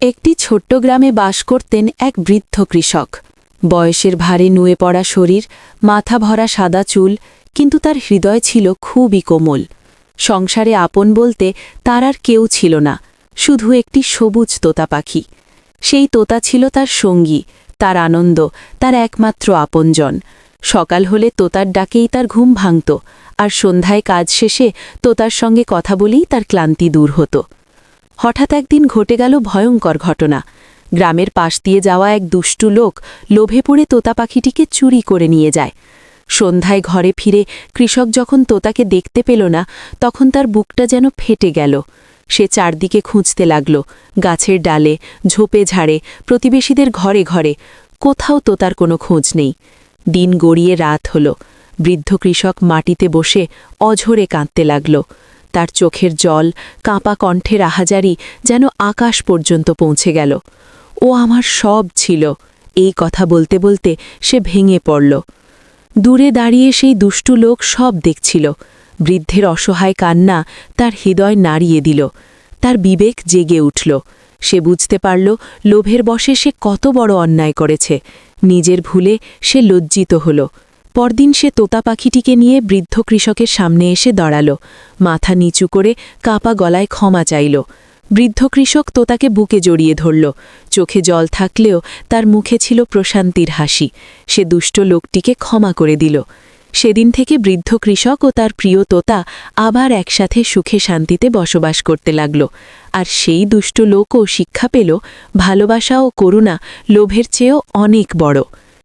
একটি ছোট্ট গ্রামে বাস করতেন এক বৃদ্ধ কৃষক। বয়সের ভারে নুয়ে পড়া শরীর, মাথা ভরা সাদা চুল, কিন্তু তার হৃদয় ছিল খুবই কোমল। সংসারে আপন বলতে তার আর কেউ ছিল না, শুধু একটি সবুজ তোতা পাখি। সেই তোতা ছিল তার সঙ্গী, তার আনন্দ, তার একমাত্র আপনজন। সকাল হলে তোতার ডাকেই তার ঘুম ভাঙত, আর সন্ধ্যায় কাজ শেষে তোতার সঙ্গে কথা বলেই তার ক্লান্তি দূর হতো। হঠাৎ একদিন ঘটে গেল ভয়ঙ্কর ঘটনা। গ্রামের পাশ দিয়ে যাওয়া এক দুষ্টু লোক লোভে পড়ে তোতা পাখিটিকে চুরি করে নিয়ে যায়। সন্ধ্যায় ঘরে ফিরে কৃষক যখন তোতাকে দেখতে পেল না, তখন তার বুকটা যেন ফেটে গেল। সে চারদিকে খুঁজতে লাগল, গাছের ডালে, ঝোপে ঝাড়ে, প্রতিবেশীদের ঘরে ঘরে। কোথাও তোতার কোনো খোঁজ নেই। দিন গড়িয়ে রাত হল। বৃদ্ধ কৃষক মাটিতে বসে অঝরে কাঁদতে লাগল। তার চোখের জল, কাঁপা কণ্ঠের আহাজারি যেন আকাশ পর্যন্ত পৌঁছে গেল। ও আমার সব ছিল, এই কথা বলতে বলতে সে ভেঙে পড়ল। দূরে দাঁড়িয়ে সেই দুষ্টু লোক সব দেখছিল। বৃদ্ধের অসহায় কান্না তার হৃদয় নাড়িয়ে দিল। তার বিবেক জেগে উঠল। সে বুঝতে পারল লোভের বশে সে কত বড় অন্যায় করেছে। নিজের ভুলে সে লজ্জিত হল। পরদিন সে তোতা পাখিটিকে নিয়ে বৃদ্ধ কৃষকের সামনে এসে দাঁড়াল, মাথা নিচু করে কাঁপা গলায় ক্ষমা চাইল। বৃদ্ধ কৃষক তোতাকে বুকে জড়িয়ে ধরল। চোখে জল থাকলেও তার মুখে ছিল প্রশান্তির হাসি। সে দুষ্ট লোকটিকে ক্ষমা করে দিল। সেদিন থেকে বৃদ্ধ কৃষক ও তার প্রিয় তোতা আবার একসাথে সুখে শান্তিতে বসবাস করতে লাগল। আর সেই দুষ্ট লোকও শিক্ষা পেল, ভালোবাসা ও করুণা লোভের চেয়েও অনেক বড়।